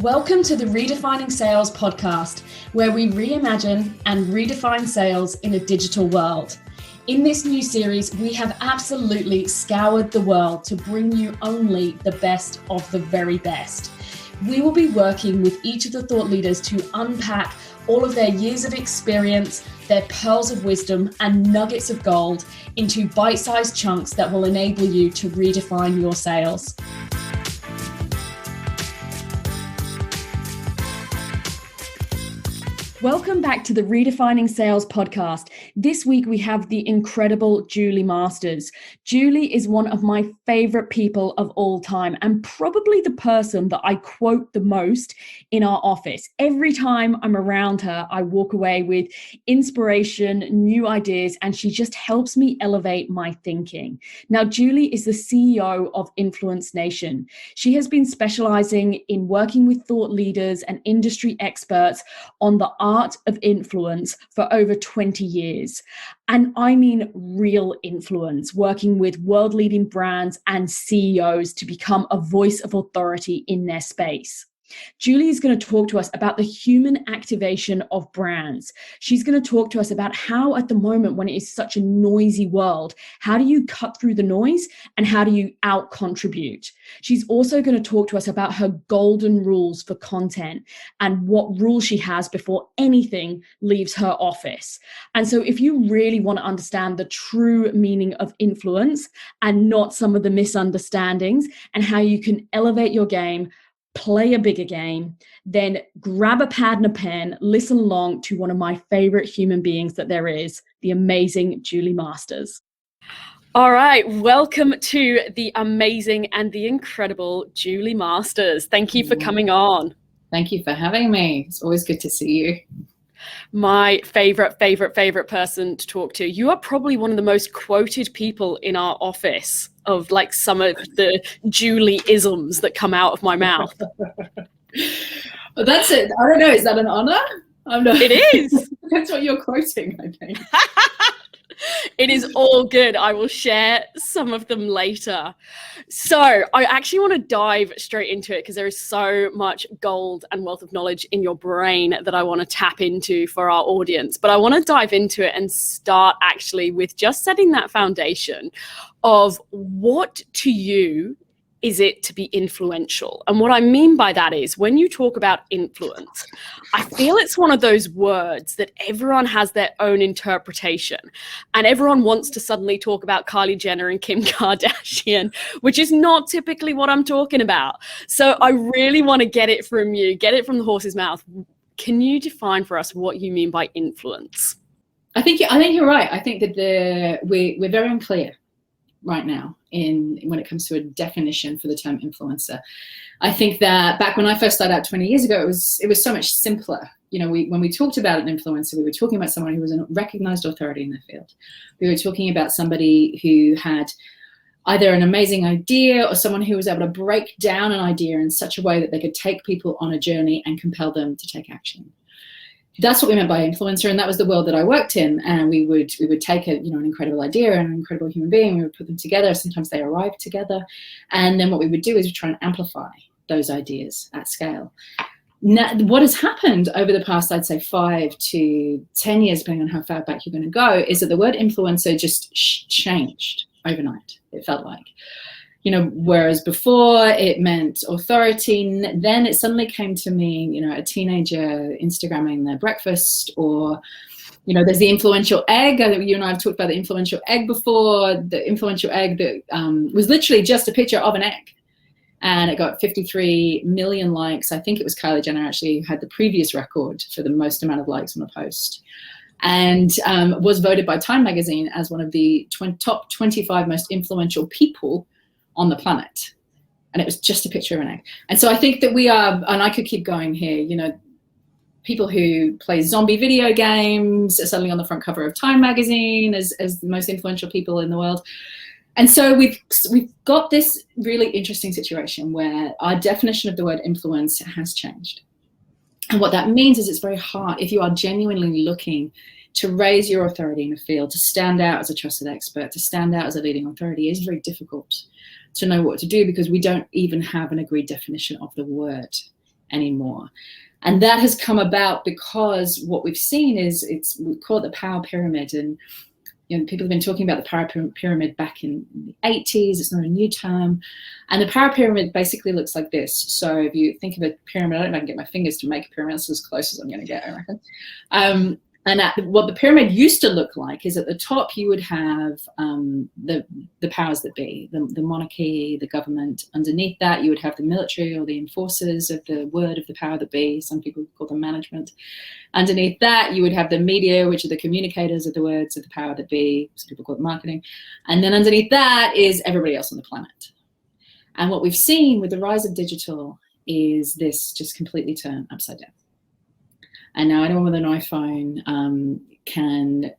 Welcome to the Redefining Sales podcast, where we reimagine and redefine sales in a digital world. In this new series, we have absolutely scoured the world to bring you only the best of the very best. We will be working with each of the thought leaders to unpack all of their years of experience, their pearls of wisdom and nuggets of gold into bite-sized chunks that will enable you to redefine your sales. Welcome back to the Redefining Sales podcast. This week we have the incredible Julie Masters. Julie is one of my favorite people of all time and probably the person that I quote the most in our office. Every time I'm around her, I walk away with inspiration, new ideas, and she just helps me elevate my thinking. Now, Julie is the CEO of Influence Nation. She has been specializing in working with thought leaders and industry experts on the art of influence for over 20 years. And I mean real influence, working with world-leading brands and CEOs to become a voice of authority in their space. Julie is going to talk to us about the human activation of brands. She's going to talk to us about how at the moment, when it is such a noisy world, how do you cut through the noise and how do you out-contribute? She's also going to talk to us about her golden rules for content and what rules she has before anything leaves her office. And so if you really want to understand the true meaning of influence and not some of the misunderstandings and how you can elevate your game, play a bigger game, then grab a pad and a pen, listen along to one of my favorite human beings that there is, the amazing Julie Masters. All right, welcome to the amazing and the incredible Julie Masters. Thank you for coming on. Thank you for having me. It's always good to see you. My favorite person to talk to. You are probably one of the most quoted people in our office of like some of the Julie-isms that come out of my mouth. Well, that's it. I don't know. Is that an honor? I'm not. It is. That's what you're quoting, I think. It is all good. I will share some of them later. So I actually want to dive straight into it because there is so much gold and wealth of knowledge in your brain that I want to tap into for our audience. But I want to dive into it and start actually with just setting that foundation of what to you is it to be influential? And what I mean by that is when you talk about influence, I feel it's one of those words that everyone has their own interpretation and everyone wants to suddenly talk about Kylie Jenner and Kim Kardashian, which is not typically what I'm talking about. So I really want to get it from you, get it from the horse's mouth. Can you define for us what you mean by influence? I think you're right. I think that we're very unclear right now when it comes to a definition for the term influencer. I think that back when I first started out 20 years ago, it was so much simpler. You know, when we talked about an influencer, we were talking about someone who was a recognized authority in their field. We were talking about somebody who had either an amazing idea or someone who was able to break down an idea in such a way that they could take people on a journey and compel them to take action. That's what we meant by influencer, and that was the world that I worked in. And we would take an incredible idea and an incredible human being. We would put them together. Sometimes they arrived together, and then what we would do is we try and amplify those ideas at scale. Now, what has happened over the past, I'd say 5 to 10 years, depending on how far back you're going to go, is that the word influencer just changed overnight. It felt like. You know, whereas before it meant authority, then it suddenly came to mean, you know, a teenager Instagramming their breakfast, or, you know, there's the influential egg. You and I have talked about the influential egg before. The influential egg that was literally just a picture of an egg. And it got 53 million likes. I think it was Kylie Jenner actually who had the previous record for the most amount of likes on a post. And was voted by Time magazine as one of the top 25 most influential people on the planet. And it was just a picture of an egg. And so I think that we are, and I could keep going here, you know, people who play zombie video games are suddenly on the front cover of Time magazine as the most influential people in the world. And so we've got this really interesting situation where our definition of the word influence has changed. And what that means is it's very hard, if you are genuinely looking to raise your authority in a field, to stand out as a trusted expert, to stand out as a leading authority, is very difficult to know what to do because we don't even have an agreed definition of the word anymore. And that has come about because what we've seen is we call it the power pyramid. And people have been talking about the power pyramid back in the 80s. It's not a new term. And the power pyramid basically looks like this. So if you think of a pyramid, I don't know if I can get my fingers to make a pyramid. That's as close as I'm going to get, I reckon. What the pyramid used to look like is at the top you would have the powers that be, the monarchy, the government. Underneath that you would have the military or the enforcers of the word of the power that be. Some people call them management. Underneath that you would have the media, which are the communicators of the words of the power that be. Some people call it marketing. And then underneath that is everybody else on the planet. And what we've seen with the rise of digital is this just completely turn upside down. And now anyone with an iPhone can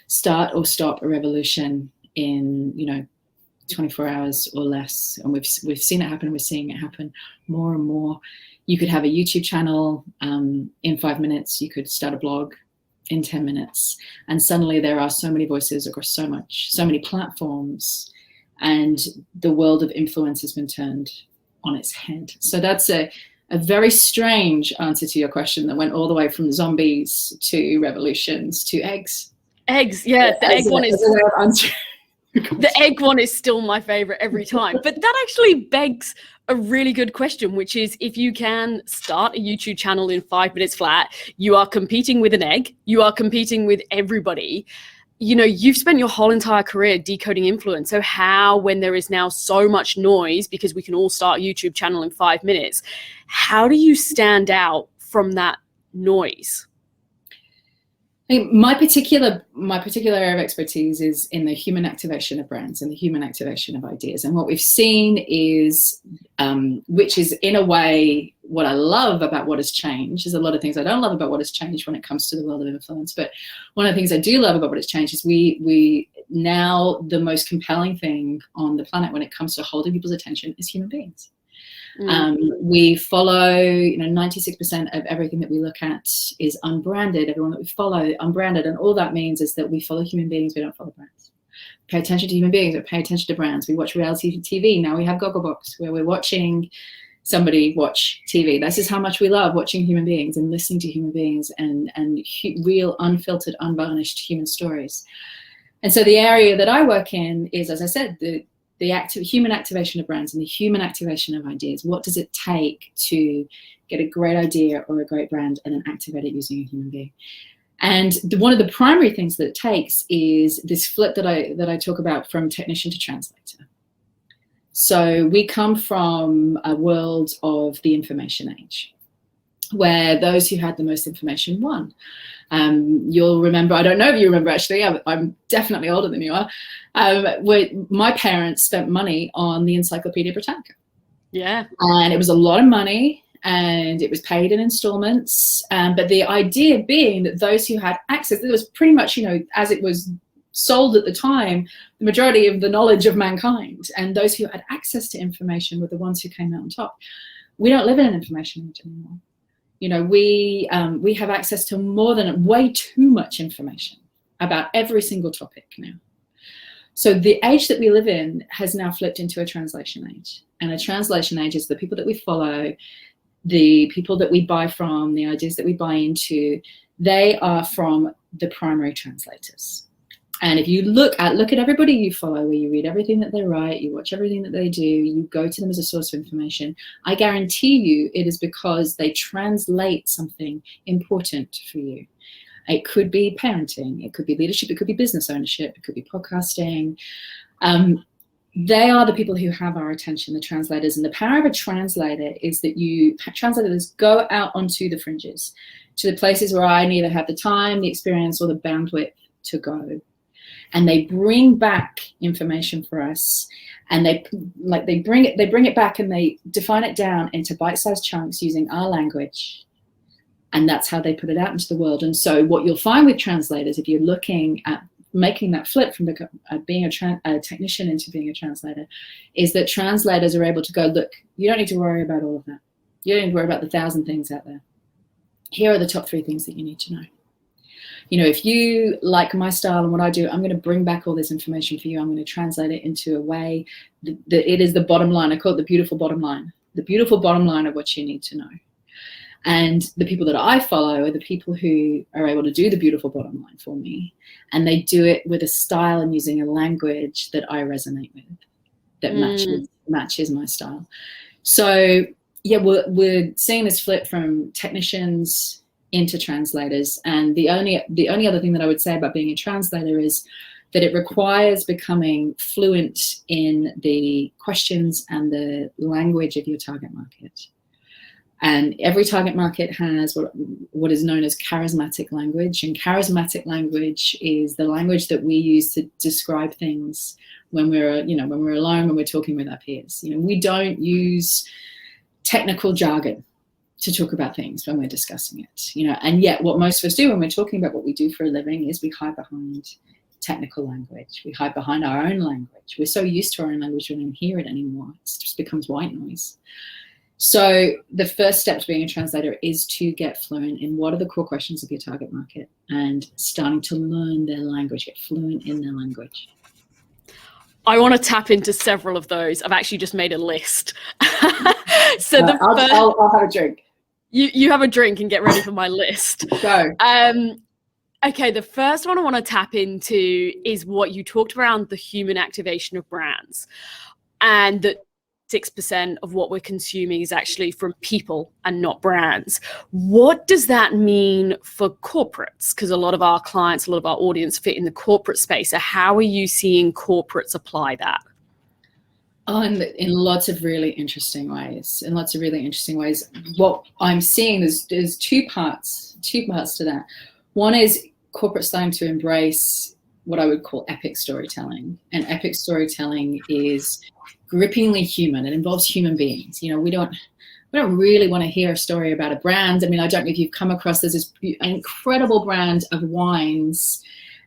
start or stop a revolution in 24 hours or less. And we've seen it happen. We're seeing it happen more and more. You could have a YouTube channel in 5 minutes. You could start a blog in 10 minutes. And suddenly there are so many voices across so many platforms, and the world of influence has been turned on its head. So that's a very strange answer to your question that went all the way from zombies to revolutions to eggs. Eggs, yeah. The egg one is still my favorite every time. But that actually begs a really good question, which is, if you can start a YouTube channel in 5 minutes flat, you are competing with an egg, you are competing with everybody. You've spent your whole entire career decoding influence. So how, when there is now so much noise, because we can all start a YouTube channel in 5 minutes, how do you stand out from that noise? I think my particular area of expertise is in the human activation of brands and the human activation of ideas. And what we've seen is, which is in a way what I love about what has changed. There's a lot of things I don't love about what has changed when it comes to the world of influence. But one of the things I do love about what has changed is we now, the most compelling thing on the planet when it comes to holding people's attention is human beings. We follow, 96% of everything that we look at is unbranded. Everyone that we follow, unbranded. And all that means is that we follow human beings, we don't follow brands. Pay attention to human beings, we pay attention to brands. We watch reality TV. Now we have Gogglebox, where we're watching somebody watch TV. This is how much we love watching human beings and listening to human beings and real, unfiltered, unvarnished human stories. And so the area that I work in is, as I said, the human activation of brands and the human activation of ideas. What does it take to get a great idea or a great brand and then activate it using a human being? And one of the primary things that it takes is this flip that I talk about, from technician to translator. So we come from a world of the information age, where those who had the most information won. You'll remember, I don't know if you remember actually, I'm definitely older than you are, my parents spent money on the Encyclopedia Britannica. Yeah. And it was a lot of money, and it was paid in installments. But the idea being that those who had access, it was pretty much, as it was sold at the time, the majority of the knowledge of mankind, and those who had access to information were the ones who came out on top. We don't live in an information age anymore. We have access to way too much information about every single topic now. So the age that we live in has now flipped into a translation age. And a translation age is the people that we follow, the people that we buy from, the ideas that we buy into, they are from the primary translators. And if you look at everybody you follow, where you read everything that they write, you watch everything that they do, you go to them as a source of information, I guarantee you it is because they translate something important for you. It could be parenting, it could be leadership, it could be business ownership, it could be podcasting. They are the people who have our attention, the translators. And the power of a translator is that translators go out onto the fringes, to the places where I neither have the time, the experience, or the bandwidth to go. And they bring back information for us, and they bring it back, and they define it down into bite-sized chunks using our language. And that's how they put it out into the world. And so what you'll find with translators, if you're looking at making that flip from being a technician into being a translator, is that translators are able to go, look, you don't need to worry about all of that. You don't need to worry about the 1,000 things out there. Here are the top 3 things that you need to know. If you like my style and what I do, I'm going to bring back all this information for you. I'm going to translate it into a way that it is the bottom line. I call it the beautiful bottom line of what you need to know. And the people that I follow are the people who are able to do the beautiful bottom line for me. And they do it with a style and using a language that I resonate with, that matches my style. So yeah, we're seeing this flip from technicians into translators. And the only other thing that I would say about being a translator is that it requires becoming fluent in the questions and the language of your target market. And every target market has what is known as charismatic language. And charismatic language is the language that we use to describe things when we're alone, when we're talking with our peers. We don't use technical jargon to talk about things when we're discussing it. And yet what most of us do when we're talking about what we do for a living is we hide behind technical language. We hide behind our own language. We're so used to our own language we don't hear it anymore. It just becomes white noise. So the first step to being a translator is to get fluent in what are the core questions of your target market and starting to learn their language, get fluent in their language. I want to tap into several of those. I've actually just made a list. So I'll have a drink. You have a drink and get ready for my list. Go. Okay, the first one I want to tap into is what you talked around, the human activation of brands, and that 6% of what we're consuming is actually from people and not brands. What does that mean for corporates? Because a lot of our clients, a lot of our audience fit in the corporate space. So how are you seeing corporates apply that? In lots of really interesting ways. What I'm seeing, there's two parts to that. One is corporate starting to embrace what I would call epic storytelling. And epic storytelling is grippingly human. It involves human beings. We don't really want to hear a story about a brand. I mean, I don't know if you've come across, there's this incredible brand of wines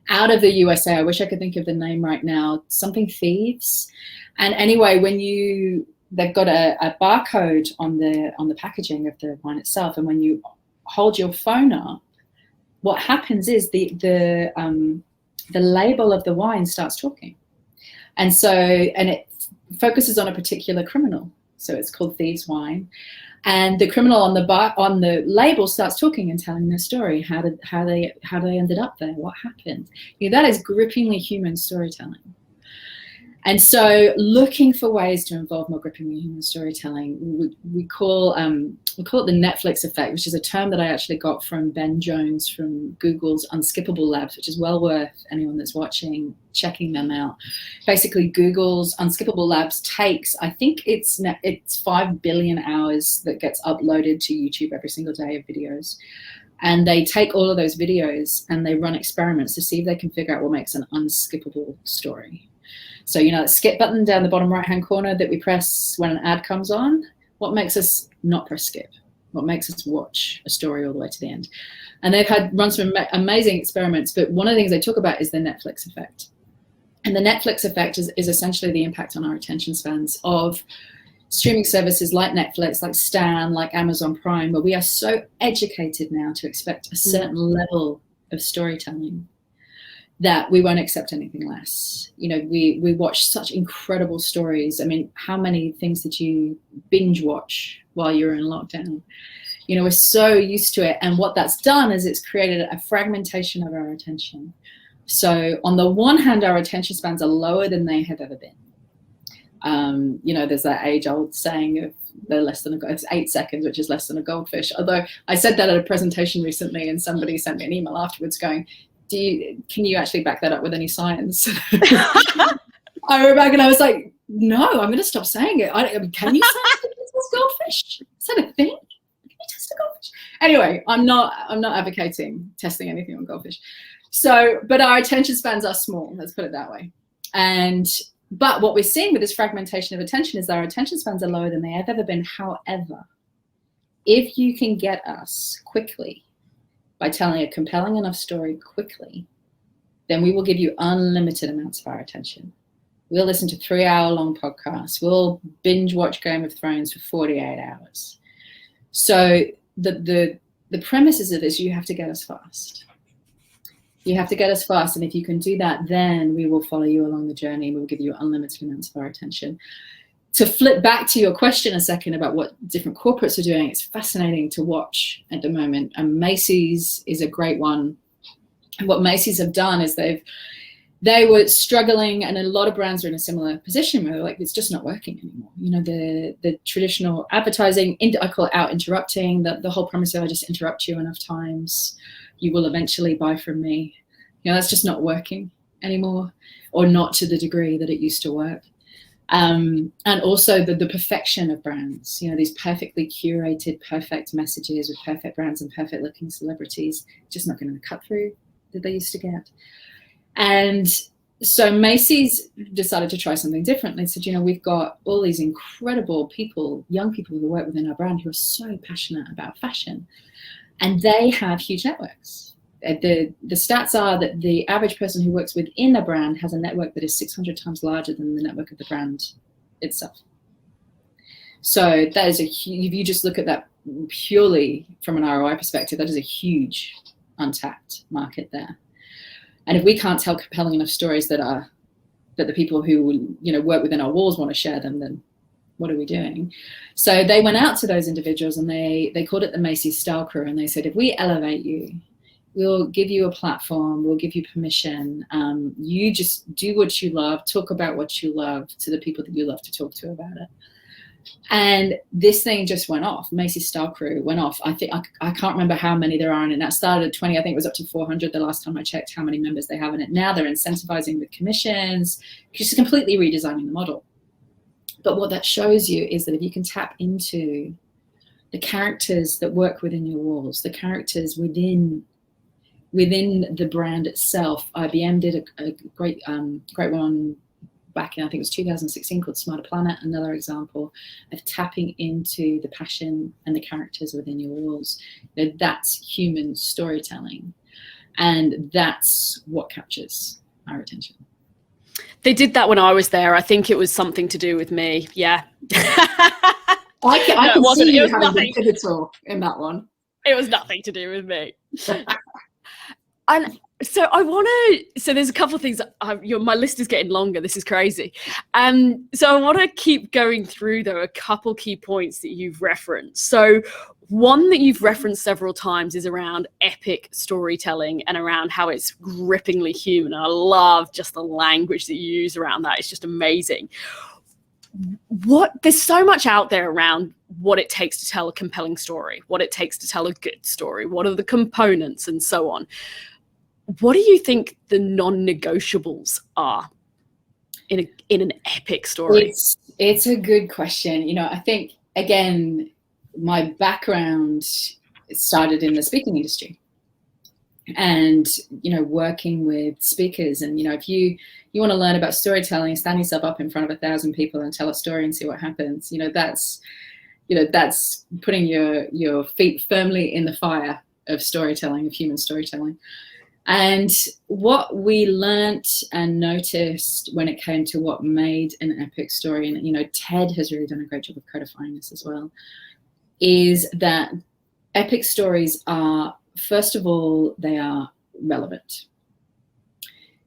out of the USA. I wish I could think of the name right now. Something Thieves. And anyway, they've got a barcode on the packaging of the wine itself, and when you hold your phone up, what happens is the label of the wine starts talking, and it focuses on a particular criminal. So it's called Thieves Wine, and the criminal on the label starts talking and telling their story, how they ended up there, what happened. That is grippingly human storytelling. And so looking for ways to involve more grippingly human storytelling, we call it the Netflix effect, which is a term that I actually got from Ben Jones from Google's Unskippable Labs, which is well worth anyone that's watching checking them out. Basically, Google's Unskippable Labs takes, I think it's 5 billion hours that gets uploaded to YouTube every single day of videos. And they take all of those videos and they run experiments to see if they can figure out what makes an unskippable story. So, the skip button down the bottom right-hand corner that we press when an ad comes on, what makes us not press skip? What makes us watch a story all the way to the end? And they've run some amazing experiments, but one of the things they talk about is the Netflix effect. And the Netflix effect is essentially the impact on our attention spans of streaming services like Netflix, like Stan, like Amazon Prime, where we are so educated now to expect a certain level of storytelling that we won't accept anything less. We watch such incredible stories. I mean, how many things did you binge watch while you were in lockdown? We're so used to it. And what that's done is it's created a fragmentation of our attention. So on the one hand, our attention spans are lower than they have ever been. There's that age-old saying of they're less than it's 8 seconds, which is less than a goldfish. Although I said that at a presentation recently, and somebody sent me an email afterwards going, can you actually back that up with any science? I wrote back and I was like, no, I'm going to stop saying it. Can you say it's goldfish? Is that a thing? Can you test a goldfish? Anyway, I'm not advocating testing anything on goldfish. So, but our attention spans are small. Let's put it that way. But what we're seeing with this fragmentation of attention is that our attention spans are lower than they have ever been. However, if you can get us quickly by telling a compelling enough story quickly, then we will give you unlimited amounts of our attention. We'll listen to 3-hour-long podcasts. We'll binge watch Game of Thrones for 48 hours. So the premises of this, you have to get us fast. You have to get us fast. And if you can do that, then we will follow you along the journey and we'll give you unlimited amounts of our attention. to flip back to your question a second about what different corporates are doing, it's fascinating to watch at the moment. And Macy's is a great one. And what Macy's have done is they were struggling, and a lot of brands are in a similar position where they're like, it's just not working anymore. You know, the traditional advertising, I call it out interrupting, the whole premise of I just interrupt you enough times, you will eventually buy from me. You know, that's just not working anymore, or not to the degree that it used to work. And also the perfection of brands, you know, these perfectly curated, perfect messages with perfect brands and perfect looking celebrities, just not going to cut through that they used to get. And so Macy's decided to try something different. They said, you know, we've got all these incredible people, young people who work within our brand who are so passionate about fashion, and they have huge networks. The stats are that the average person who works within a brand has a network that is 600 times larger than the network of the brand itself. So that is if you just look at that purely from an ROI perspective, that is a huge untapped market there. And if we can't tell compelling enough stories that the people who, you know, work within our walls want to share them, then what are we doing? So they went out to those individuals and they called it the Macy's Style Crew, and they said, if we elevate you, we'll give you a platform, we'll give you permission. You just do what you love, talk about what you love to the people that you love to talk to about it. And this thing just went off. Macy's Style Crew went off. I think I can't remember how many there are in it. That started at 20. I think it was up to 400 the last time I checked how many members they have in it. Now they're incentivizing with commissions, just completely redesigning the model. But what that shows you is that if you can tap into the characters that work within your walls, the characters within the brand itself. IBM did a great one back in, I think it was 2016, called Smarter Planet, another example of tapping into the passion and the characters within your walls. You know, that's human storytelling, and that's what captures our attention. They did that when I was there. I think it was something to do with me. Yeah. I can see you having been pivotal in that one. It was nothing to do with me. And so so there's a couple of things. My list is getting longer. This is crazy. So I want to keep going through, though, a couple key points that you've referenced. So one that you've referenced several times is around epic storytelling and around how it's grippingly human. And I love just the language that you use around that. It's just amazing. There's so much out there around what it takes to tell a compelling story, what it takes to tell a good story, what are the components, and so on. What do you think the non-negotiables are in an epic story? It's a good question. You know, I think, again, my background started in the speaking industry, and, you know, working with speakers. And, you know, if you want to learn about storytelling, stand yourself up in front of 1,000 people and tell a story and see what happens. You know, that's putting your feet firmly in the fire of storytelling, of human storytelling. And what we learnt and noticed when it came to what made an epic story, and, you know, Ted has really done a great job of codifying this as well, is that epic stories are, first of all, they are relevant.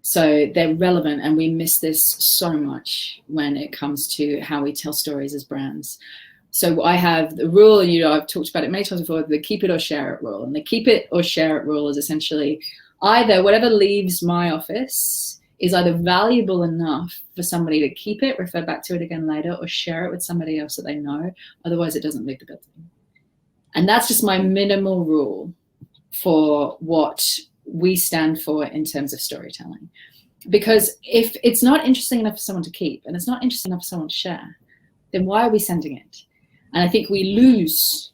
So they're relevant, and we miss this so much when it comes to how we tell stories as brands. So I have the rule, and, you know, I've talked about it many times before, the keep it or share it rule. And the keep it or share it rule is essentially either whatever leaves my office is either valuable enough for somebody to keep it, refer back to it again later, or share it with somebody else that they know. Otherwise, it doesn't leave the building. And that's just my minimal rule for what we stand for in terms of storytelling. Because if it's not interesting enough for someone to keep, and it's not interesting enough for someone to share, then why are we sending it? And I think we lose.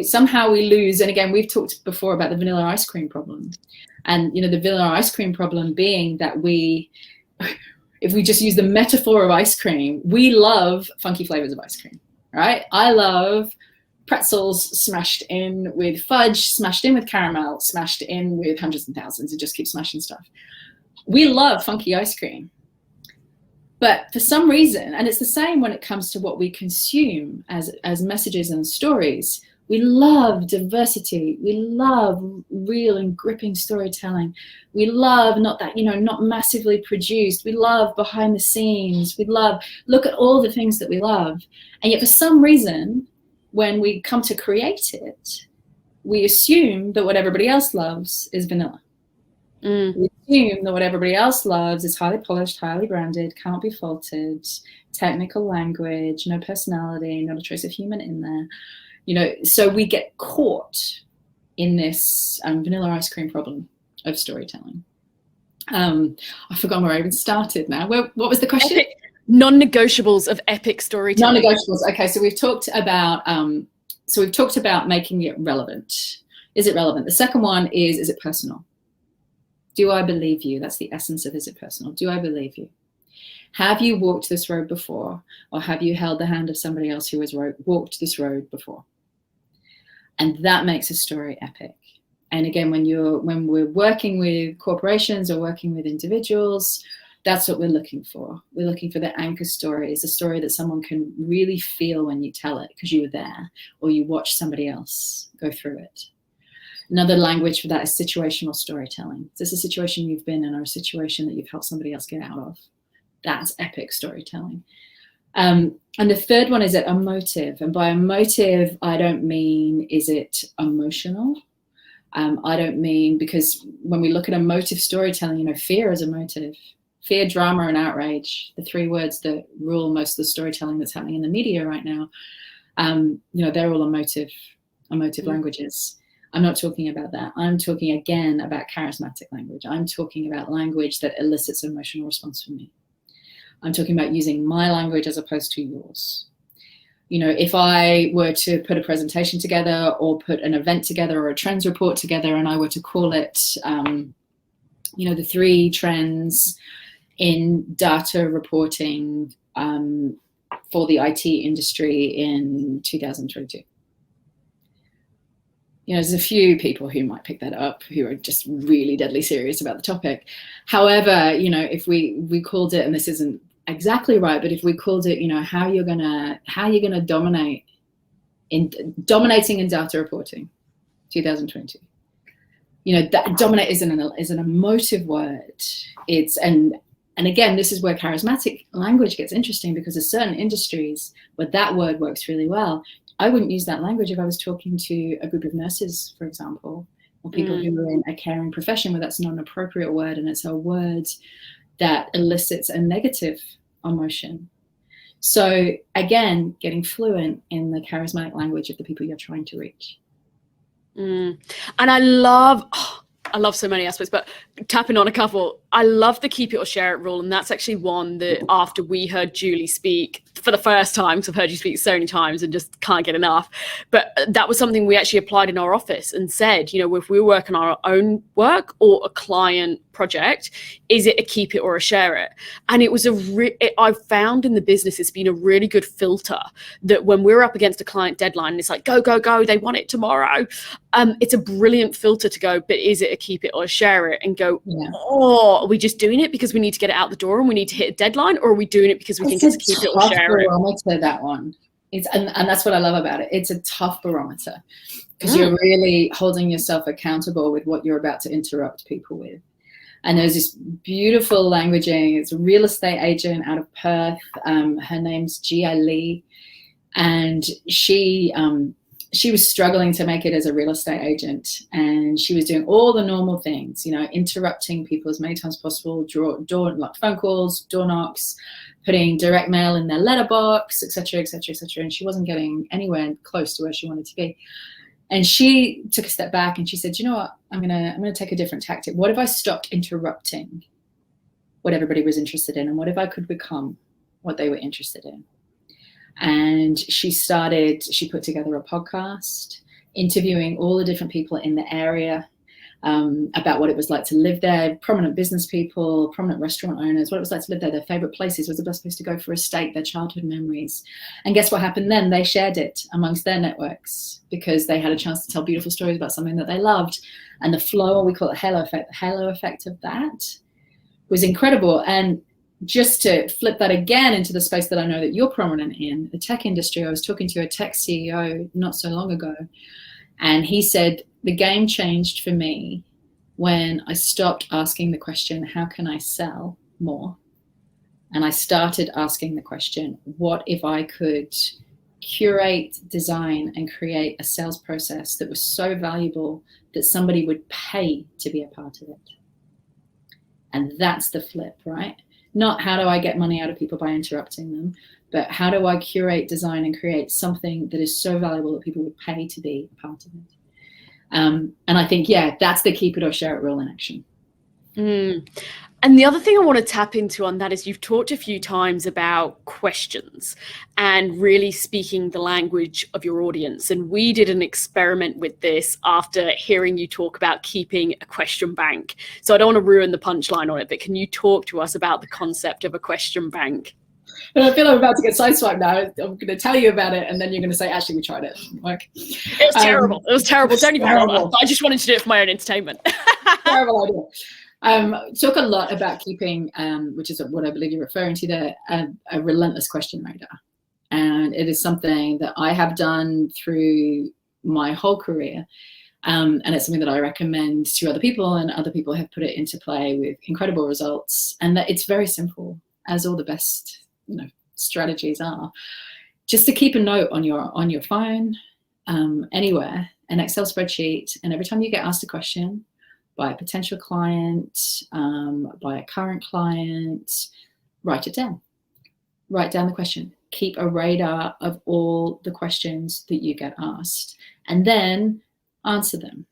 Somehow we lose. And again, we've talked before about the vanilla ice cream problem. And, you know, the vanilla ice cream problem being that if we just use the metaphor of ice cream, we love funky flavors of ice cream, right? I love pretzels smashed in with fudge, smashed in with caramel, smashed in with hundreds and thousands, and just keep smashing stuff. We love funky ice cream. But for some reason, and it's the same when it comes to what we consume as messages and stories, We love diversity. We love real and gripping storytelling. We love not massively produced. We love behind the scenes. We love, look at all the things that we love. And yet for some reason, when we come to create it, we assume that what everybody else loves is vanilla. We assume that what everybody else loves is highly polished, highly branded, can't be faulted, technical language, no personality, not a trace of human in there. So we get caught in this vanilla ice cream problem of storytelling. I've forgotten where I even started now. What was the question? Non-negotiables of epic storytelling. Non-negotiables. Okay, so we've talked about making it relevant. Is it relevant? The second one is it personal? Do I believe you? That's the essence of is it personal? Do I believe you? Have you walked this road before, or have you held the hand of somebody else who has walked this road before? And that makes a story epic. And again, when we're working with corporations or working with individuals, that's what we're looking for. We're looking for the anchor story. It's a story that someone can really feel when you tell it because you were there or you watched somebody else go through it. Another language for that is situational storytelling. Is this a situation you've been in or a situation that you've helped somebody else get out of? That's epic storytelling. And the third one is it emotive. And by emotive, I don't mean is it emotional. I don't mean, because when we look at emotive storytelling, fear is emotive. Fear, drama, and outrage, the three words that rule most of the storytelling that's happening in the media right now, they're all emotive languages. I'm not talking about that. I'm talking again about charismatic language. I'm talking about language that elicits an emotional response from me. I'm talking about using my language as opposed to yours. If I were to put a presentation together or put an event together or a trends report together and I were to call it, the 3 trends in data reporting for the IT industry in 2022. There's a few people who might pick that up who are just really deadly serious about the topic. However, if we called it, and this isn't exactly right, but if we called it, how you're gonna dominating in data reporting, 2022. That dominate is an emotive word. And again, this is where charismatic language gets interesting, because there's certain industries where that word works really well. I wouldn't use that language if I was talking to a group of nurses, for example, or people who are in a caring profession where that's not an appropriate word and it's a word that elicits a negative emotion. So again, getting fluent in the charismatic language of the people you're trying to reach. And I love so many aspects, but tapping on a couple, I love the keep it or share it rule. And that's actually one that after we heard Julie speak for the first time, because I've heard you speak so many times and just can't get enough, but that was something we actually applied in our office and said, if we work on our own work or a client project, is it a keep it or a share it? And it was I've found in the business it's been a really good filter that when we're up against a client deadline and it's like, go, they want it tomorrow. It's a brilliant filter to go, but is it a keep it or a share it? And go, are we just doing it because we need to get it out the door and we need to hit a deadline, or are we doing it because we think it's a keep it or share it? Barometer, that one. And that's what I love about it. It's a tough barometer because you're really holding yourself accountable with what you're about to interrupt people with. And there's this beautiful languaging. It's a real estate agent out of Perth. Her name's Gia Lee, and she was struggling to make it as a real estate agent, and she was doing all the normal things, interrupting people as many times as possible, like phone calls, door knocks, putting direct mail in their letterbox, etc., etc., etc. And she wasn't getting anywhere close to where she wanted to be. And she took a step back and she said, what? I'm gonna take a different tactic. What if I stopped interrupting what everybody was interested in, and what if I could become what they were interested in? And she put together a podcast interviewing all the different people in the area about what it was like to live there, prominent business people, prominent restaurant owners, what it was like to live there, their favorite places, was the best place to go for a steak, their childhood memories. And guess what happened then? They shared it amongst their networks because they had a chance to tell beautiful stories about something that they loved. And the flow, we call it halo effect of that was incredible. And just to flip that again into the space that I know that you're prominent in, the tech industry, I was talking to a tech CEO not so long ago, and he said, the game changed for me when I stopped asking the question, how can I sell more? And I started asking the question, what if I could curate, design, and create a sales process that was so valuable that somebody would pay to be a part of it? And that's the flip, right? Not how do I get money out of people by interrupting them, but how do I curate, design, and create something that is so valuable that people would pay to be a part of it? And I think, yeah, that's the keep it or share it rule in action. And the other thing I want to tap into on that is you've talked a few times about questions and really speaking the language of your audience. And we did an experiment with this after hearing you talk about keeping a question bank. So I don't want to ruin the punchline on it, but can you talk to us about the concept of a question bank? I feel I'm about to get sideswiped now. I'm going to tell you about it, and then you're going to say, actually, we tried it. Like, it was terrible. It was terrible. Don't even bother. I just wanted to do it for my own entertainment. Terrible idea. Talk a lot about keeping, which is what I believe you're referring to there, a relentless question radar. And it is something that I have done through my whole career. And it's something that I recommend to other people, and other people have put it into play with incredible results. And that it's very simple, as all the best strategies are. Just to keep a note on your phone, anywhere, an Excel spreadsheet, and every time you get asked a question by a potential client, by a current client, write it down. Write down the question. Keep a radar of all the questions that you get asked, and then answer them.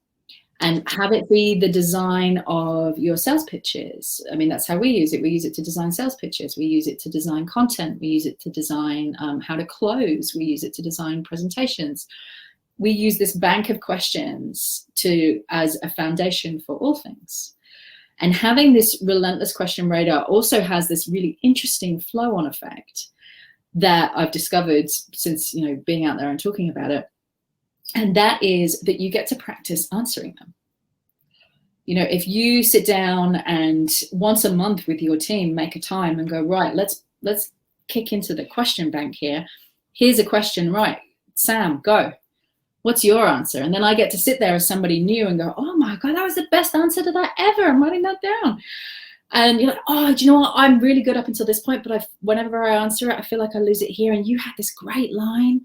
And have it be the design of your sales pitches. I mean, that's how we use it. We use it to design sales pitches. We use it to design content. We use it to design how to close. We use it to design presentations. We use this bank of questions as a foundation for all things. And having this relentless question radar also has this really interesting flow-on effect that I've discovered since being out there and talking about it. And that is that you get to practice answering them. If you sit down and once a month with your team, make a time and go, right, let's kick into the question bank here. Here's a question, right? Sam, go. What's your answer? And then I get to sit there as somebody new and go, oh my God, that was the best answer to that ever. I'm writing that down. And you're like, oh, do you know what? I'm really good up until this point, but whenever I answer it, I feel like I lose it here. And you had this great line.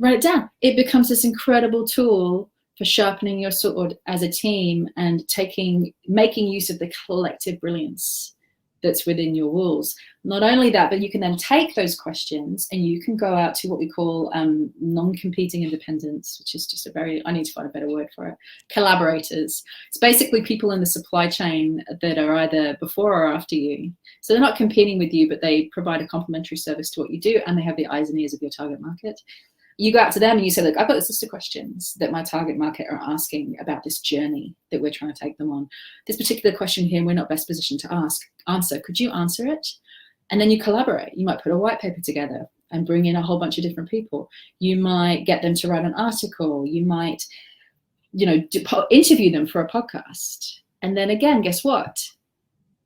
Write it down. It becomes this incredible tool for sharpening your sword as a team and making use of the collective brilliance that's within your walls. Not only that, but you can then take those questions and you can go out to what we call non-competing independents, which is just I need to find a better word for it, collaborators. It's basically people in the supply chain that are either before or after you. So they're not competing with you, but they provide a complementary service to what you do, and they have the eyes and ears of your target market. You go out to them and you say, look, I've got this list of questions that my target market are asking about this journey that we're trying to take them on. This particular question here, we're not best positioned to answer. Could you answer it? And then you collaborate. You might put a white paper together and bring in a whole bunch of different people. You might get them to write an article. You might, interview them for a podcast. And then again, guess what?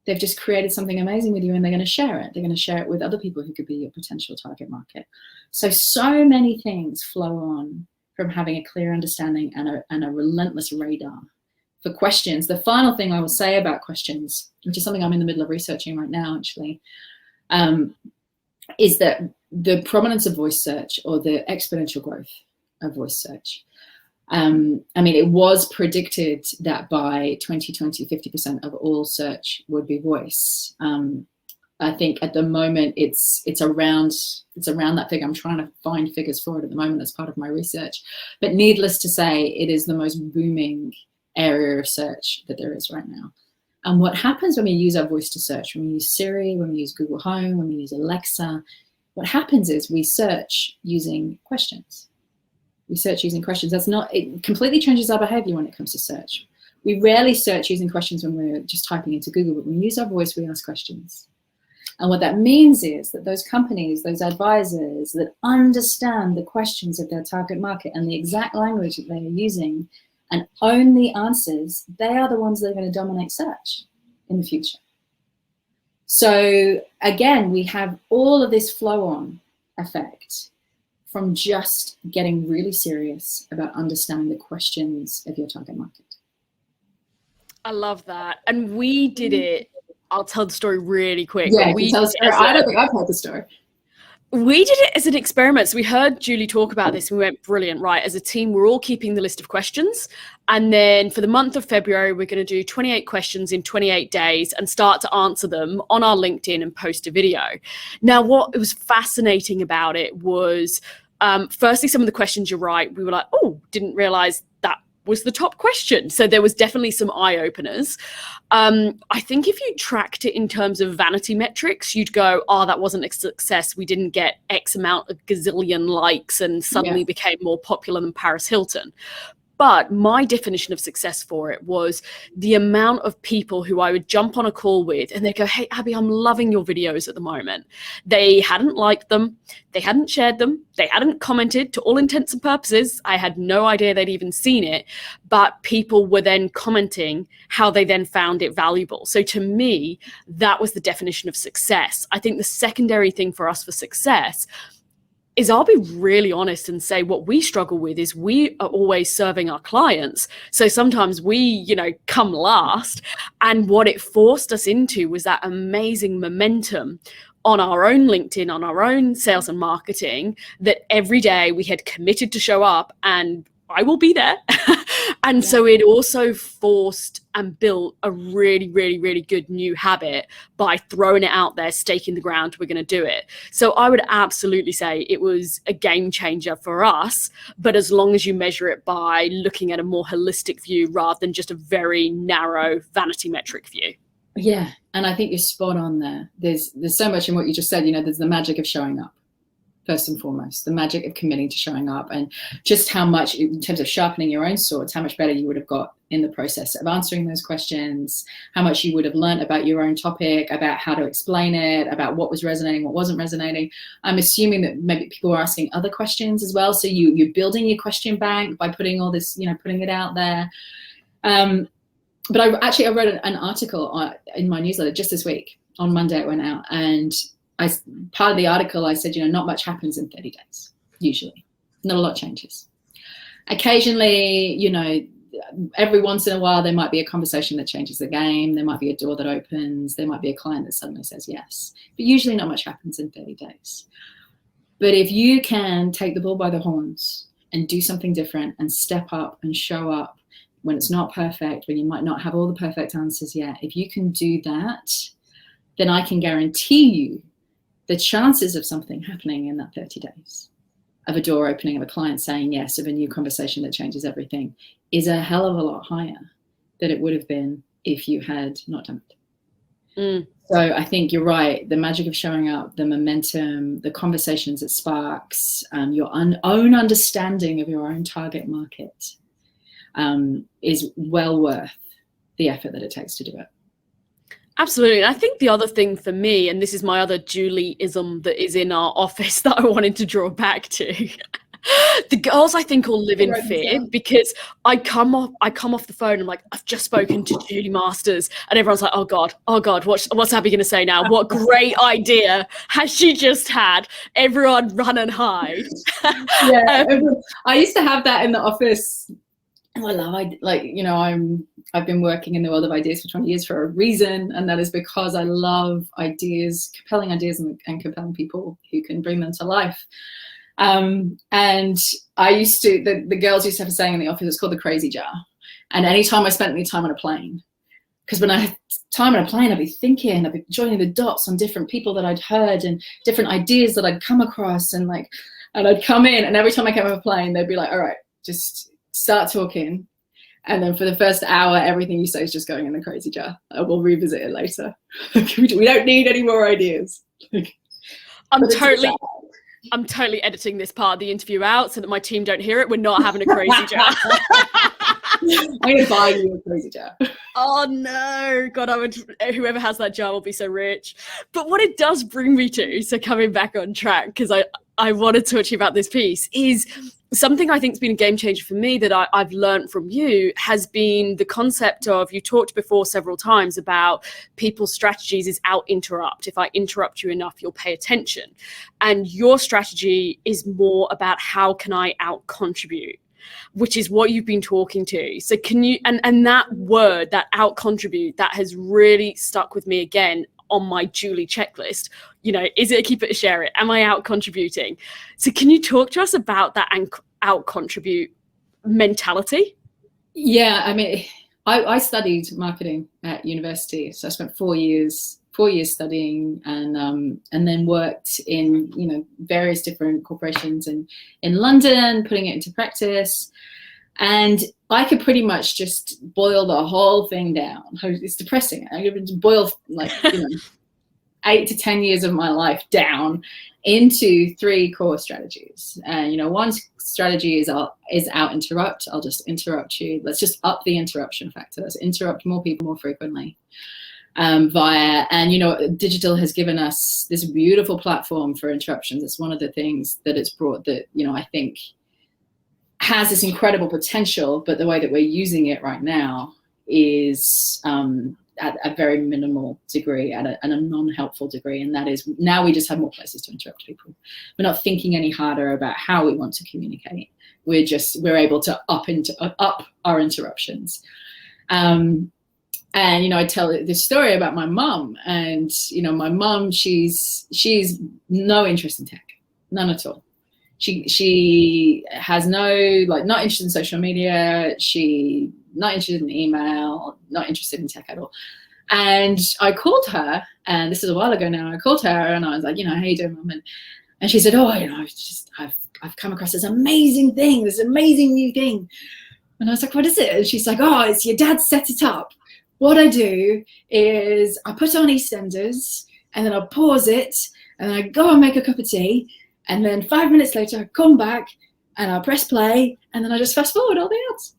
They've just created something amazing with you, and they're going to share it. They're going to share it with other people who could be your potential target market. So many things flow on from having a clear understanding and a relentless radar for questions. The final thing I will say about questions, which is something I'm in the middle of researching right now, actually, is that the prominence of voice search, or the exponential growth of voice search. It was predicted that by 2020, 50% of all search would be voice. I think at the moment it's around that figure. I'm trying to find figures for it at the moment as part of my research. But needless to say, it is the most booming area of search that there is right now. And what happens when we use our voice to search, when we use Siri, when we use Google Home, when we use Alexa, what happens is we search using questions. We search using questions. It completely changes our behavior when it comes to search. We rarely search using questions when we're just typing into Google, but when we use our voice, we ask questions. And what that means is that those companies, those advisors that understand the questions of their target market and the exact language that they are using and own the answers, they are the ones that are going to dominate search in the future. So again, we have all of this flow-on effect from just getting really serious about understanding the questions of your target market. I love that. And we did it. I'll tell the story really quick. Yeah, we tell the story. I don't think I've heard the story. We did it as an experiment. So we heard Julie talk about this and we went, brilliant, right? As a team, we're all keeping the list of questions. And then for the month of February, we're going to do 28 questions in 28 days and start to answer them on our LinkedIn and post a video. Now, what was fascinating about it was, firstly, some of the questions, you're right, we were like, oh, didn't realize that was the top question. So there was definitely some eye openers. I think if you tracked it in terms of vanity metrics, you'd go, oh, that wasn't a success. We didn't get X amount of gazillion likes and suddenly became more popular than Paris Hilton. But my definition of success for it was the amount of people who I would jump on a call with and they'd go, hey, Abby, I'm loving your videos at the moment. They hadn't liked them. They hadn't shared them. They hadn't commented. To all intents and purposes, I had no idea they'd even seen it. But people were then commenting how they then found it valuable. So to me, that was the definition of success. I think the secondary thing for us for success is, I'll be really honest and say what we struggle with is we are always serving our clients. So sometimes we, come last. And what it forced us into was that amazing momentum on our own LinkedIn, on our own sales and marketing, that every day we had committed to show up and I will be there. And so it also forced and built a really, really, really good new habit by throwing it out there, staking the ground, we're going to do it. So I would absolutely say it was a game changer for us, but as long as you measure it by looking at a more holistic view rather than just a very narrow vanity metric view. Yeah, and I think you're spot on there. There's so much in what you just said, there's the magic of showing up. First and foremost, the magic of committing to showing up, and just how much, in terms of sharpening your own swords, how much better you would have got in the process of answering those questions, how much you would have learned about your own topic, about how to explain it, about what was resonating, what wasn't resonating. I'm assuming that maybe people are asking other questions as well. So you're building your question bank by putting all this, putting it out there. But I wrote an article in my newsletter just this week. On Monday it went out, and part of the article, I said, not much happens in 30 days, usually. Not a lot changes. Occasionally, every once in a while, there might be a conversation that changes the game. There might be a door that opens. There might be a client that suddenly says yes. But usually not much happens in 30 days. But if you can take the bull by the horns and do something different and step up and show up when it's not perfect, when you might not have all the perfect answers yet, if you can do that, then I can guarantee you the chances of something happening in that 30 days, of a door opening, of a client saying yes, of a new conversation that changes everything, is a hell of a lot higher than it would have been if you had not done it. So I think you're right. The magic of showing up, the momentum, the conversations it sparks, your own understanding of your own target market is well worth the effort that it takes to do it. Absolutely. And I think the other thing for me, and this is my other Julie-ism that is in our office that I wanted to draw back to, the girls I think all live in fear, because I come off the phone and I'm like, I've just spoken to Julie Masters, and everyone's like, oh God, what's Abby going to say now? What great idea has she just had? Everyone run and hide. Yeah, I used to have that in the office. I've been working in the world of ideas for 20 years for a reason, and that is because I love ideas, compelling ideas, and compelling people who can bring them to life. And I used to, the girls used to have a saying in the office, it's called the crazy jar. And anytime I spent any time on a plane, because when I had time on a plane, I'd be thinking, I'd be joining the dots on different people that I'd heard and different ideas that I'd come across, and I'd come in, and every time I came off a plane, they'd be like, all right, just start talking. And then for the first hour, everything you say is just going in the crazy jar. We'll revisit it later. We don't need any more ideas. I'm totally editing this part of the interview out so that my team don't hear it. We're not having a crazy jar. I'm going to buy you a crazy jar. Oh no, God, whoever has that jar will be so rich. But what it does bring me to, so coming back on track, because I wanted to talk to you about this piece is something I think has been a game changer for me that I've learned from you has been the concept of, you talked before several times about people's strategies is out interrupt. If I interrupt you enough, you'll pay attention. And your strategy is more about how can I out contribute, which is what you've been talking to. So can you, and that word, that out contribute, that has really stuck with me again on my Julie checklist. You know, is it a keep it or share it? Am I out contributing? So can you talk to us about that out contribute mentality? Yeah, I mean, I studied marketing at university, so I spent 4 years studying, and then worked in, you know, various different corporations in London, putting it into practice. And I could pretty much just boil the whole thing down. It's depressing. I could boil, like, you know, 8 to 10 years of my life down into 3 core strategies. And, you know, one strategy is out interrupt. I'll just interrupt you. Let's just up the interruption factor. Let's interrupt more people more frequently. And, you know, digital has given us this beautiful platform for interruptions. It's one of the things that it's brought that, you know, I think has this incredible potential, but the way that we're using it right now is at a very minimal degree, at a non-helpful degree. And that is, now we just have more places to interrupt people. We're not thinking any harder about how we want to communicate. We're able to up our interruptions. And, you know, I tell this story about my mum, and, you know, my mum, she's no interest in tech, none at all. She has no, like, not interested in social media. She not interested in email, not interested in tech at all. And I called her, and this is a while ago now. I called her and I was like, you know, how you doing, Mum? And she said, oh, you know, I've come across this amazing thing, this amazing new thing. And I was like, what is it? And she's like, oh, it's your dad set it up. What I do is I put on EastEnders, and then I pause it, and I go and make a cup of tea. And then 5 minutes later, I come back and I press play, and then I just fast forward all the ads.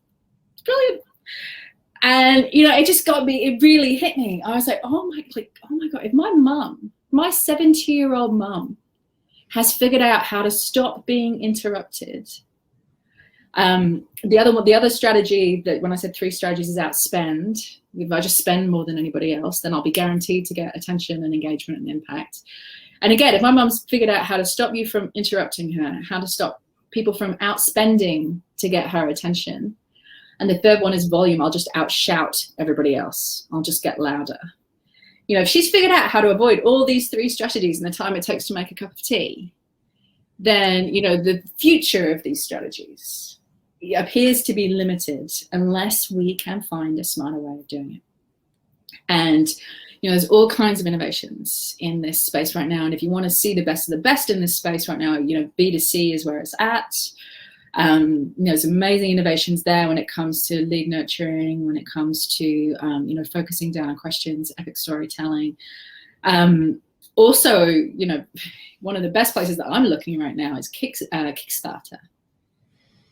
It's brilliant. And, you know, it just got me, it really hit me. I was like, oh my God, if my mum, my 70-year-old mum has figured out how to stop being interrupted. The other strategy, that when I said 3 strategies, is outspend. If I just spend more than anybody else, then I'll be guaranteed to get attention and engagement and impact. And again, if my mum's figured out how to stop you from interrupting her, how to stop people from outspending to get her attention, and the third one is volume, I'll just outshout everybody else. I'll just get louder. You know, if she's figured out how to avoid all these 3 strategies in the time it takes to make a cup of tea, then, you know, the future of these strategies appears to be limited unless we can find a smarter way of doing it. And, you know, there's all kinds of innovations in this space right now. And if you want to see the best of the best in this space right now, you know, B2C is where it's at. You know, there's amazing innovations there when it comes to lead nurturing, when it comes to, you know, focusing down on questions, epic storytelling. Also, you know, one of the best places that I'm looking right now is Kickstarter.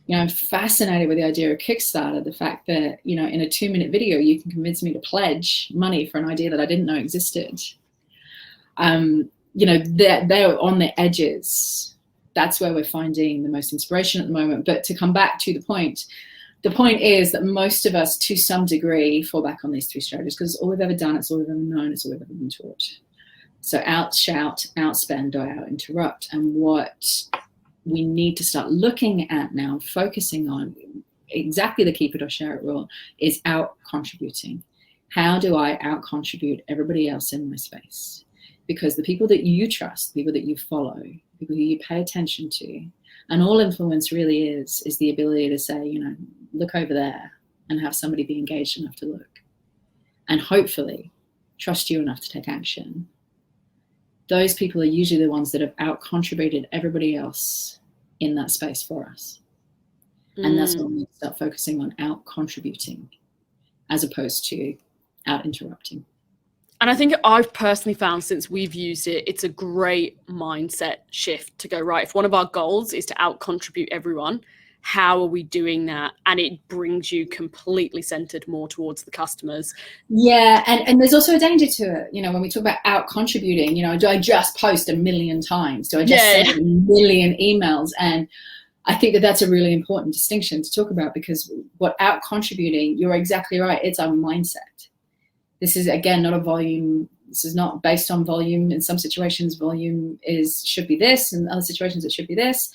You know, I'm fascinated with the idea of Kickstarter, the fact that, you know, in a 2-minute video, you can convince me to pledge money for an idea that I didn't know existed. You know, they're on the edges. That's where we're finding the most inspiration at the moment. But to come back to the point is that most of us, to some degree, fall back on these 3 strategies because it's all we've ever done, it's all we've ever known, it's all we've ever been taught. So outshout, outspend, or out interrupt. And what we need to start looking at now, focusing on exactly the keep it or share it rule, is out contributing. How do I out contribute everybody else in my space? Because the people that you trust, people that you follow, people who you pay attention to, and all influence really is the ability to say, you know, look over there, and have somebody be engaged enough to look, and hopefully trust you enough to take action. Those people are usually the ones that have out contributed everybody else in that space for us. And that's when we start focusing on out contributing as opposed to out interrupting. And I think I've personally found, since we've used it, it's a great mindset shift to go, right, if one of our goals is to out contribute everyone, how are we doing that? And it brings you completely centered more towards the customers. Yeah, and there's also a danger to it. When we talk about out contributing, do I just post 1 million times? Do I just send 1 million emails? And I think that that's a really important distinction to talk about, because what out contributing, you're exactly right, it's our mindset. This is, again, not a volume. This is not based on volume. In some situations, volume should be this. In other situations, it should be this.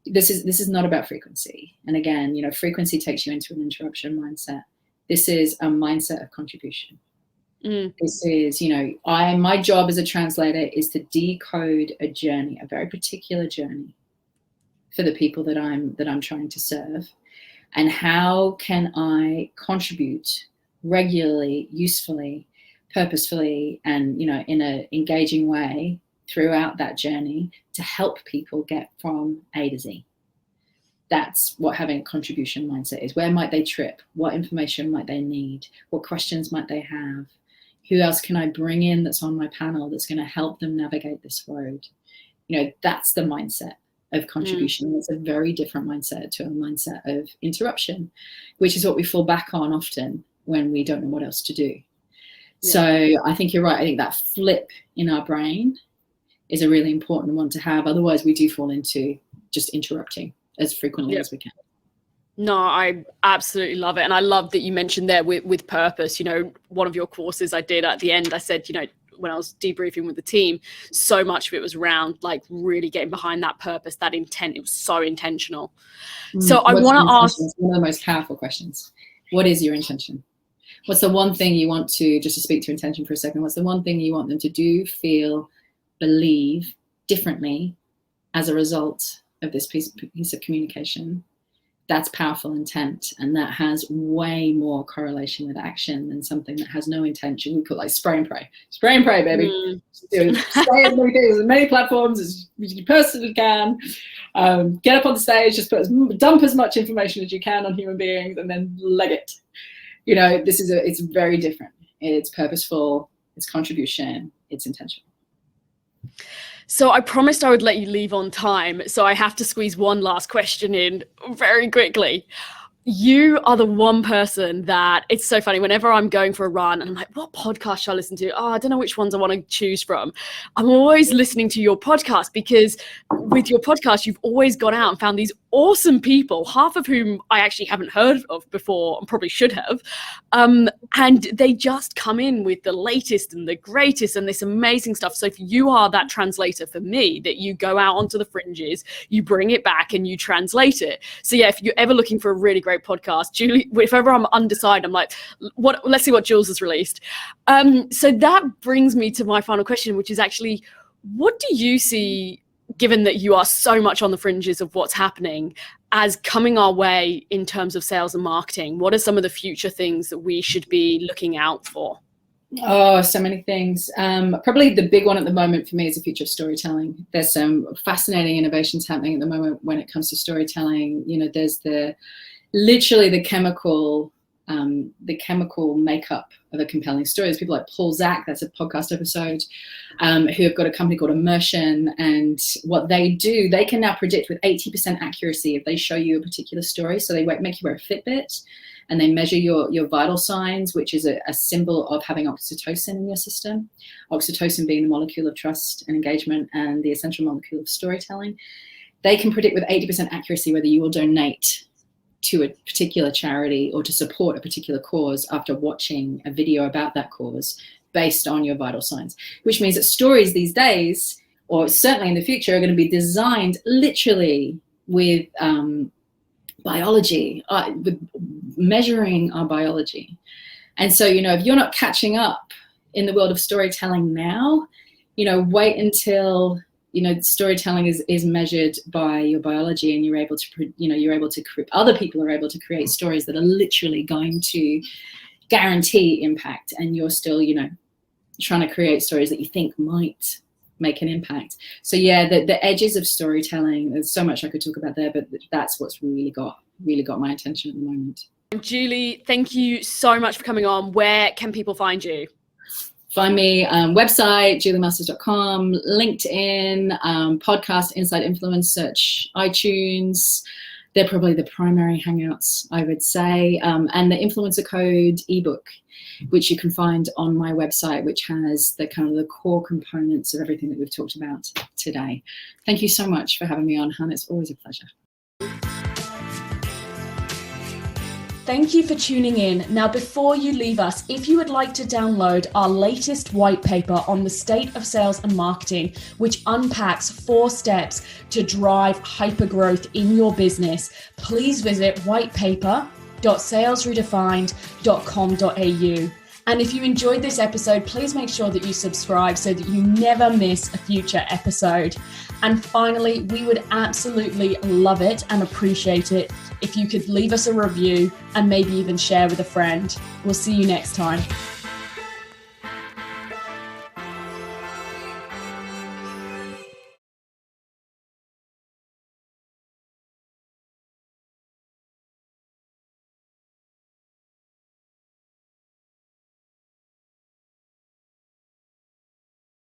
This is not about frequency. And again, frequency takes you into an interruption mindset. This is a mindset of contribution. This is, my job as a translator is to decode a journey, a very particular journey for the people that I'm trying to serve. And how can I contribute regularly, usefully, purposefully, and in an engaging way throughout that journey to help people get from A to Z. That's what having a contribution mindset is. Where might they trip? What information might they need? What questions might they have? Who else can I bring in that's on my panel that's going to help them navigate this road? That's the mindset of contribution. It's a very different mindset to a mindset of interruption, which is what we fall back on often when we don't know what else to do. So I think you're right. I think that flip in our brain is a really important one to have. Otherwise, we do fall into just interrupting as frequently as we can. No, I absolutely love it. And I love that you mentioned there with purpose. One of your courses I did at the end, I said, when I was debriefing with the team, so much of it was around like really getting behind that purpose, that intent. It was so intentional. So I want to ask one of the most powerful questions. What is your intention? What's the one thing you want to, just to speak to intention for a second, what's the one thing you want them to do, feel, believe differently as a result of this piece of communication? That's powerful intent, and that has way more correlation with action than something that has no intention. We call it like spray and pray. Spray and pray, baby. Say as many things, as many platforms as you personally can. Get up on the stage, just dump as much information as you can on human beings, and then leg it. It's very different. It's purposeful, it's contribution, it's intentional. So I promised I would let you leave on time. So I have to squeeze one last question in very quickly. You are the one person that, it's so funny, whenever I'm going for a run and I'm like, what podcast should I listen to? I don't know which ones I want to choose from. I'm always listening to your podcast, because with your podcast, you've always gone out and found these awesome people, half of whom I actually haven't heard of before and probably should have. And they just come in with the latest and the greatest and this amazing stuff. So if you are that translator for me, that you go out onto the fringes, you bring it back and you translate it. So yeah, if you're ever looking for a really great podcast, Julie, if ever I'm undecided, I'm like, let's see what Jules has released. So that brings me to my final question, which is actually, what do you see, given that you are so much on the fringes of what's happening, as coming our way in terms of sales and marketing? What are some of the future things that we should be looking out for? Oh, so many things. Probably the big one at the moment for me is the future of storytelling. There's some fascinating innovations happening at the moment when it comes to storytelling. There's literally the chemical makeup of a compelling story. There's people like Paul Zak, that's a podcast episode, who have got a company called Immersion, and what they do, they can now predict with 80% accuracy if they show you a particular story. So they make you wear a Fitbit, and they measure your vital signs, which is a symbol of having oxytocin in your system. Oxytocin being the molecule of trust and engagement and the essential molecule of storytelling. They can predict with 80% accuracy whether you will donate to a particular charity or to support a particular cause after watching a video about that cause based on your vital signs, which means that stories these days, or certainly in the future, are going to be designed literally with biology, with measuring our biology. And so, if you're not catching up in the world of storytelling now, wait until storytelling is measured by your biology, and other people are able to create stories that are literally going to guarantee impact, and you're still, trying to create stories that you think might make an impact. So yeah, the edges of storytelling, there's so much I could talk about there, but that's what's really got my attention at the moment. Julie, thank you so much for coming on. Where can people find you? Find me website, juliemasters.com, LinkedIn, podcast Inside Influence, search iTunes, They're probably the primary hangouts, I would say. And the influencer code ebook, which you can find on my website, which has the kind of the core components of everything that we've talked about today. Thank you so much for having me on, Han. It's always a pleasure. Thank you for tuning in. Now, before you leave us, if you would like to download our latest white paper on the state of sales and marketing, which unpacks 4 steps to drive hypergrowth in your business, please visit whitepaper.salesredefined.com.au. And if you enjoyed this episode, please make sure that you subscribe so that you never miss a future episode. And finally, we would absolutely love it and appreciate it if you could leave us a review and maybe even share with a friend. We'll see you next time.